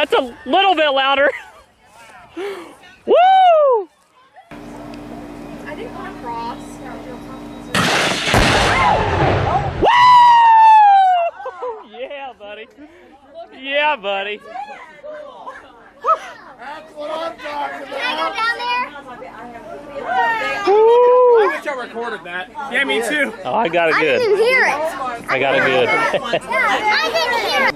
That's a little bit louder. Woo! I didn't want to cross. Woo! Yeah, buddy. Yeah, buddy. That's what I'm talking about. Can I go down there? I wish I recorded that. Yeah, me too. Oh, I got it I good. didn't hear it. I got it good. I didn't hear it.